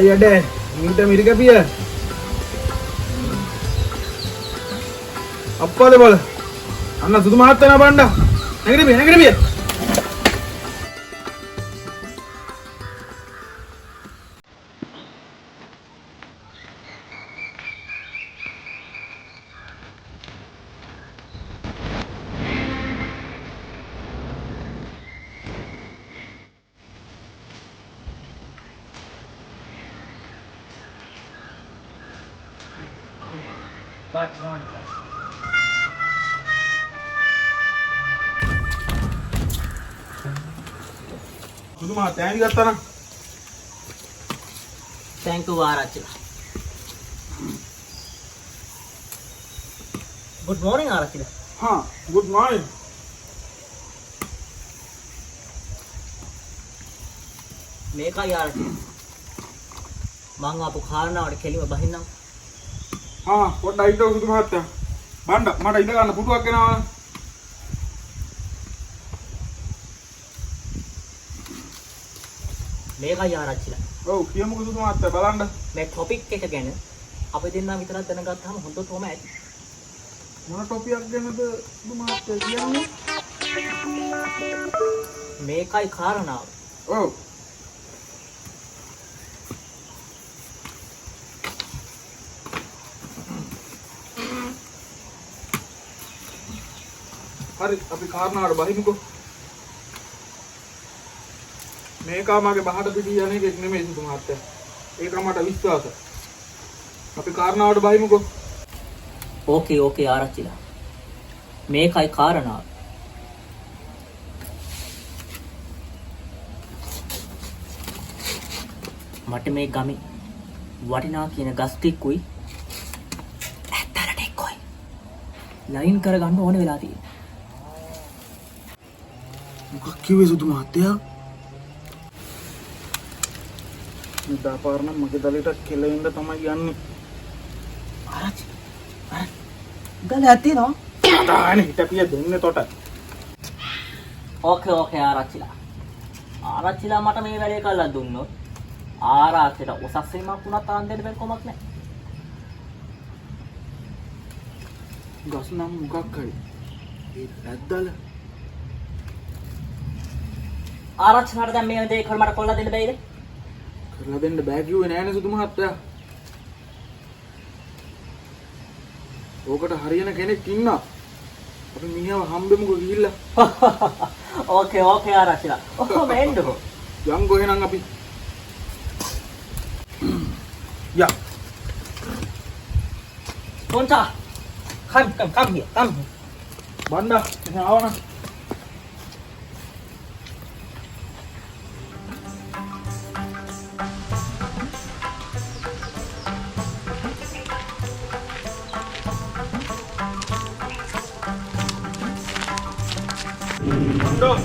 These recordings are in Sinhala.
ada minta mirip ya apa deh bol anak sudah mati na banda negeri biar sudah mati ini kata na thank you ආරච්චිලා. good morning ආරච්චිලා. हाँ good morning මේකයි ආරච්චිලා. මං ආපු කාරණාවට කෙලිම බහින්නම්. हाँ what dah itu sudah mati banda mana ini kan putu aja na මේකයි ආරච්චිලා. oh kiamu sudah mati balanda මේ ටොපික් එක ගැන අපි දෙන්නා විතරක් දැනගත්තාම හොඳටම ඇති. mana topiak ganna tuh sudah mati kiamu මේකයි කාරණාව. oh hari අපි කාරණාවට බහිමුකෝ මේකා මගේ බහට පිටි යන්නේ කෙක් නෙමෙයි සුදු මහත්තයා ඒක මට විශ්වාසයි අපි කාරණාවට බහිමුකෝ ඕකේ ආරච්චිලා. මේකයි කාරණාව. මට මේ ගමේ වටිනා කියන ගස් ටිකුයි ඇත්තට ටිකුයි ලයින් කරගන්න ඕන වෙලා තියෙනවා. මොකක් කිව්වේ සුදු මහත්තයා ඉදා පාරන මගේ දලයට කෙලින්ද තමයි යන්නේ ආරච්චි ගල ඇතිනවා. තානේ හිටපිය දෙන්නේ තොට ඕකේ ආරච්චිලා. ආරච්චිලා මට මේ වැඩේ කරලා දුන්නොත් ආරච්චිට උසස් වීමක් වුණත් තාන් දෙන්න බැරි කොමක් නැහැ. ගස් නම් මොකක් හරි ඒ ඇද්දල ආරච්චිලාට දැන් මේ දේ කරලා මට කොල්ලා දෙන්න බැයිද? කරලා දෙන්න බෑ කිව්වේ නෑනේ සුදු මහත්තයා ඕකට හරියන කෙනෙක් ඉන්නවා අපි මිනිහව හම්බෙමුකෝ ගිහිල්ලා ඕකේ ආරච්චිලා. ඔහොම එන්නකෝ. යන්කෝ එහෙනම් අපි යා Ponta, come here, come here. Banda එහෙනම් ආවනම් බණ්ඩා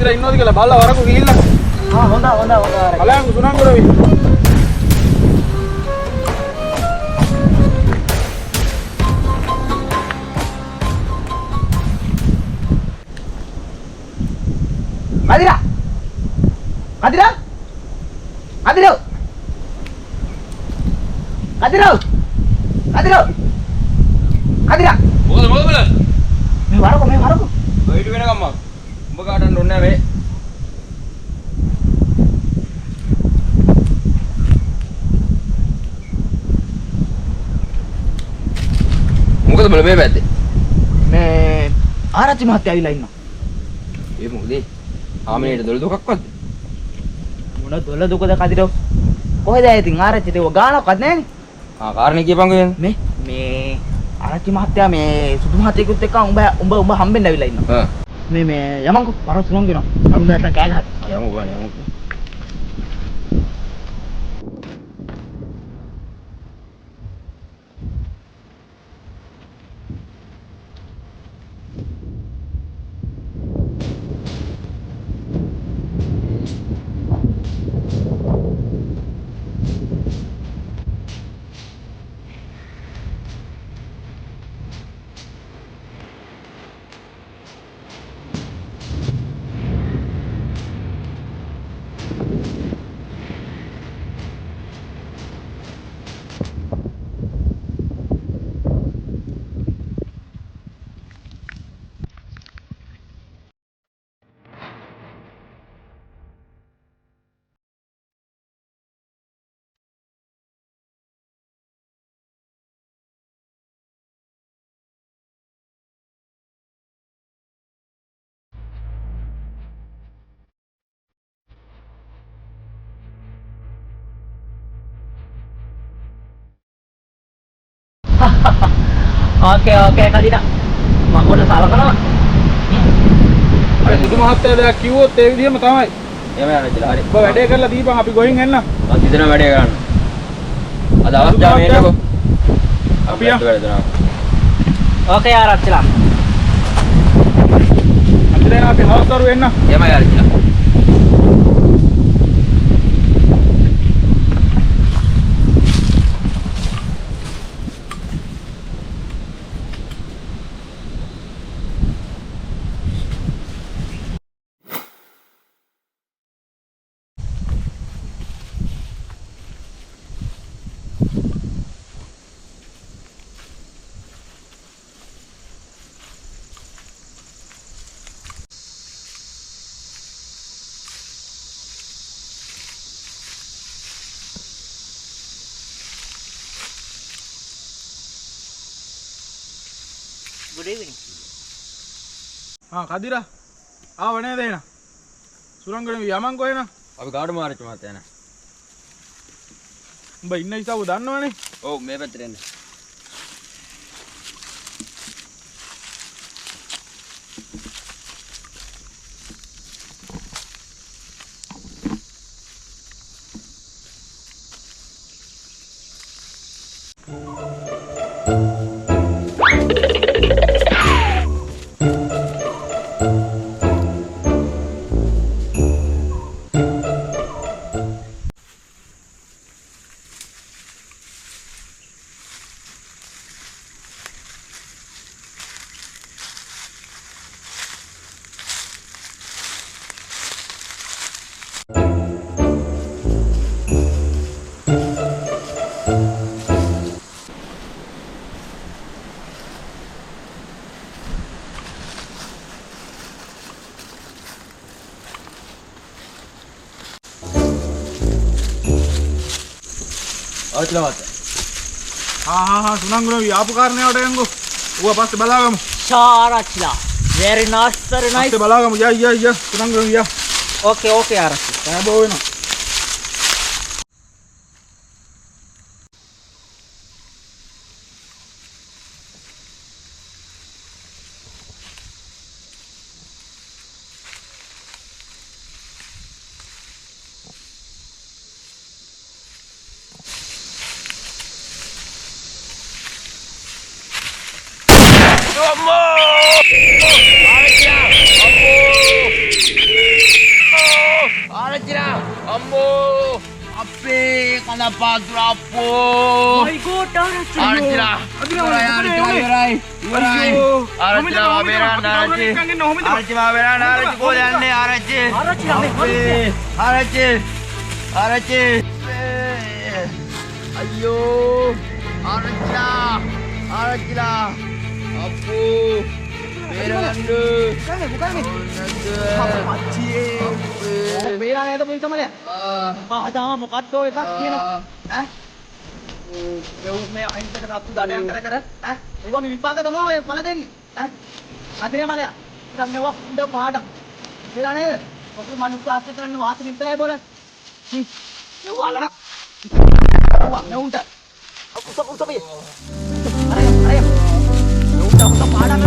කදිර ඉන්නවද කියලා බලලා වරකු ගිහිල්ලා. හොඳ බලයන් සුනංගරවි. මොකද බල? මේ වරකෝ. ඔයිට වෙනකම් මම. උඹ කාටන්න ඕනේ නැහැ මේ. මොකද බල මේ පැත්තේ? මේ ආරච්චි මහත්තයා ඇවිල්ලා ඉන්නවා. ඒ මොකද? ආමනේට දොළ දුකක්වත්. මොන දොළ දුකද කදිරෝ? කොහෙද ඉතින් ආරච්චිට ඒව ගානක්වත් නැහනේ. කාරණේ කියපන්කෝ වෙන. මේ ආරච්චි මහත්තයා මේ සුදු මහත්තයෙකුත් එක්ක උඹ හම්බෙන්න ඇවිල්ලා ඉන්නවා. මේ යමන්කෝ පර සුනං දෙනවා. අරුණ නැත්නම් කෑ ගහන්න. යමු ගන්න. ඕකේ කදිරා. මම පොඩ්ඩක් සලකනවා. අර සුදු මහත්තයා දෙයක් කිව්වොත් ඒ විදිහම තමයි. එහෙම යන්න ඉතලා හරි. ඔබ වැඩේ කරලා දීපන් අපි ගොහින් එන්න. මම හිතන වැඩේ කරන්න. අද අවස්ථාව මේනකො. අපි යමු. වැඩ දෙනවා. ඕකේ ආරච්චිලා. අපි දැන් අපි හවස්කරු එන්න. එහෙමයි ආරච්චිලා. Good evening. කදිරා. ආව නේද එන? සුරංගනේ යමන්කෝ එන. අපි කාටම ආරච්චි මහත්තයා නේ. උඹ ඉන්න ඉසාව දන්නවනේ. ඔව් මේ පැත්තට එන්න. ආරච්චිලා මහත්තයා. සුනංගනේ ආපු කාරණේවට යන්කෝ. ඌව පස්සේ බලාගමු. ආරච්චිලා. Very nice, very nice. පස්සේ බලාගමු. යා සුනංගනේ යා. Okay ආරච්චි. බෝ වෙනවා. Ampun! ආරච්චිලා අම්මෝ අපේ කන පාතුර අප්පෝ my god ආරච්චි ආරච්චිලා ඉවරයි ආරච්චිලා මා බේරන්න ආරච්චි ආරච්චි මා බේරන්න ආරච්චි කොහෙද යන්නේ ආරච්චි ආරච්චි ළමයි ආරච්චි ආරච්චි අයියෝ ආරච්චිලා අප්පෝ බේරන්න bukan bela neta punya sama dia ada මොකක්ද ඔය එකක් කියනවා ඈ මේ අයින්ට කරපු දඩයන් කර ඈ ඒවා මේ විපාක තමයි ඔය පළ දෙන්නේ ඈ අතේ මලයා ඉතින් මේවා හොඳ පාඩම් බේලා නේද ඔක මනුස්ස ආස්ත කරන්න වාස විතරයි බෝල ඒවලා නෝන්ට උසප අය නෝන්ට පාඩම්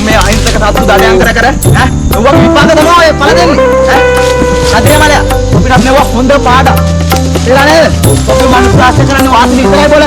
මේ අහිංසක සත්තු දඩයන් කර ඈ ඔව්වා විපාක තමයි ඔය පළ දෙන්නේ ඈ අදේ මලයා අපිට මේවා හොඳ පාඩම් ඒලා නේද ඔබ මනුස්ස ආශ්‍රය කරන්නේ වාසි විතරයි බෝල